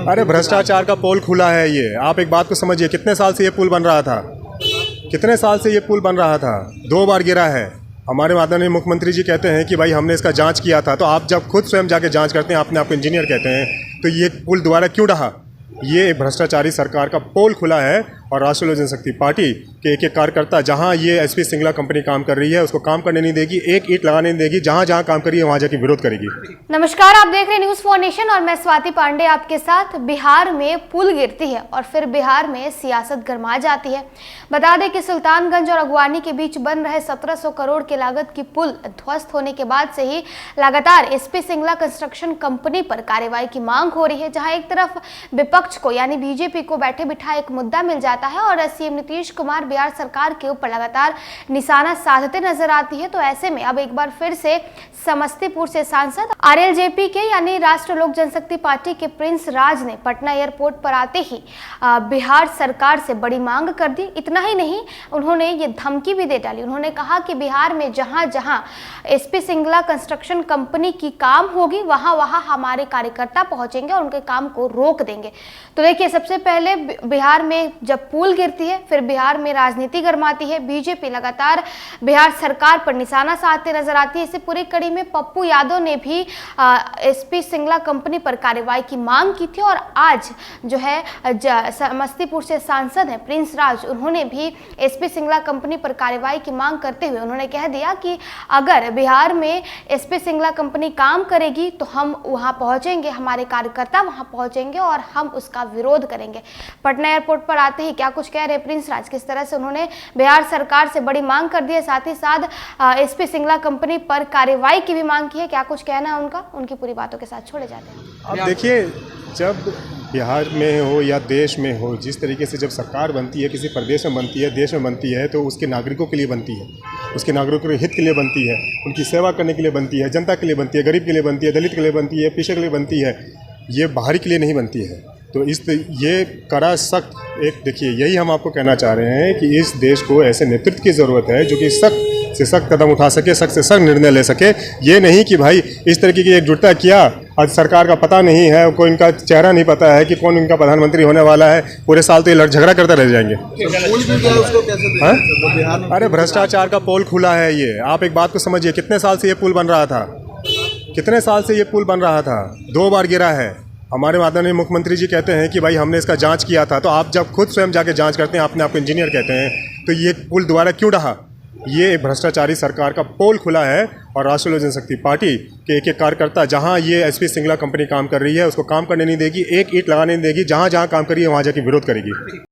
अरे भ्रष्टाचार का पोल खुला है ये। आप एक बात को समझिए, कितने साल से ये पुल बन रहा था, कितने साल से ये पुल बन रहा था, 2 बार गिरा है। हमारे माननीय मुख्यमंत्री जी कहते हैं कि भाई हमने इसका जांच किया था, तो आप जब खुद स्वयं जाके जांच करते हैं, अपने आप को इंजीनियर कहते हैं, तो ये पुल दोबारा क्यों ढहा? ये एक भ्रष्टाचारी सरकार का पोल खुला है और राष्ट्रीय जनशक्ति पार्टी के एक कार्यकर्ता जहां ये एसपी सिंगला कंपनी काम कर रही है उसको काम करने नहीं देगी, एक ईंट लगाने नहीं देगी, जहां जहां काम कर रही है वहां जाके विरोध करेगी। नमस्कार, आप देख रहे हैं न्यूज़ फॉर नेशन और मैं स्वाति पांडे आपके साथ। बिहार में पुल गिरती है और फिर बिहार में सियासत गरमा जाती है। बता दें कि सुल्तानगंज और अगवानी के बीच बन रहे 1700 करोड़ के लागत की पुल ध्वस्त होने के बाद से ही लगातार एसपी सिंगला कंस्ट्रक्शन कंपनी पर कार्रवाई की मांग हो रही है। जहां एक तरफ विपक्ष को यानी बीजेपी को बैठे बिठाए एक मुद्दा मिल जाता है और सीएम नीतीश कुमार बिहार सरकार के ऊपर लगातार निशाना साधते नजर आती है, तो ऐसे में अब एक बार फिर से समस्तीपुर से सांसद आरएलजेपी के यानी राष्ट्रीय लोक जनशक्ति पार्टी के प्रिंस राज ने पटना एयरपोर्ट पर आते ही बिहार सरकार से बड़ी मांग कर दी। इतना ही नहीं, उन्होंने ये धमकी भी दे डाली। उन्होंने कहा कि बिहार में जहां जहां एसपी सिंगला कंस्ट्रक्शन कंपनी की काम होगी वहां वहां हमारे कार्यकर्ता पहुंचेंगे और उनके काम को रोक देंगे। तो देखिए, सबसे पहले बिहार में जब पुल गिरती है, फिर बिहार में राजनीति गरमाती है। बीजेपी लगातार बिहार सरकार पर निशाना साधते नजर आती है। इसी पूरी कड़ी में पप्पू यादव ने भी एसपी सिंगला कंपनी पर कार्रवाई की मांग की थी और आज जो है समस्तीपुर से सांसद हैं प्रिंस राज, उन्होंने भी एसपी सिंगला कंपनी पर कार्रवाई की मांग करते हुए उन्होंने कह दिया कि अगर बिहार में एसपी सिंगला कंपनी काम करेगी तो हम वहां पहुंचेंगे, हमारे कार्यकर्ता वहां पहुंचेंगे और हम उसका विरोध करेंगे। पटना एयरपोर्ट पर आते ही क्या कुछ कह रहे प्रिंस राज, किस तरह से उन्होंने बिहार सरकार से बड़ी मांग कर दी है, साथ ही साथ एसपी सिंगला कंपनी पर कार्रवाई की भी मांग की है। क्या कुछ कहना है उनका, उनकी पूरी बातों के साथ छोड़े जाते हैं। अब देखिए, जब बिहार में हो या देश में हो, जिस तरीके से जब सरकार बनती है, किसी प्रदेश में बनती है, देश में बनती है, तो उसके नागरिकों के लिए बनती है, उसके नागरिकों के हित के लिए बनती है, उनकी सेवा करने के लिए बनती है, जनता के लिए बनती है, गरीब के लिए बनती है, दलित के लिए बनती है, पिछड़े के लिए बनती है, ये बाहरी के लिए नहीं बनती है। तो ये कड़ा सख्त एक देखिए, यही हम आपको कहना चाह रहे हैं कि इस देश को ऐसे नेतृत्व की ज़रूरत है जो कि सख्त से सख्त कदम उठा सके, सख्त से सख्त निर्णय ले सके। ये नहीं कि भाई इस तरीके की एकजुटता किया, आज सरकार का पता नहीं है, कोई इनका चेहरा नहीं पता है कि कौन इनका प्रधानमंत्री होने वाला है, पूरे साल तो ये लड़ झगड़ा करते रह जाएंगे। अरे भ्रष्टाचार का पोल खुला है ये। आप एक बात को समझिए, कितने साल से ये पुल बन रहा था, कितने साल से ये पुल बन रहा था, 2 बार गिरा है। हमारे माननीय मुख्यमंत्री जी कहते हैं कि भाई हमने इसका जांच किया था, तो आप जब खुद स्वयं जाके जांच करते हैं, अपने आप को इंजीनियर कहते हैं, तो ये पुल दोबारा क्यों ढहा? ये एक भ्रष्टाचारी सरकार का पोल खुला है और राष्ट्रीय लोक जनशक्ति पार्टी के एक कार्यकर्ता जहां ये एसपी सिंगला कंपनी काम कर रही है उसको काम करने नहीं देगी, एक ईंट लगाने नहीं देगी, जहां जहां काम कर रही है वहां जाके विरोध करेगी।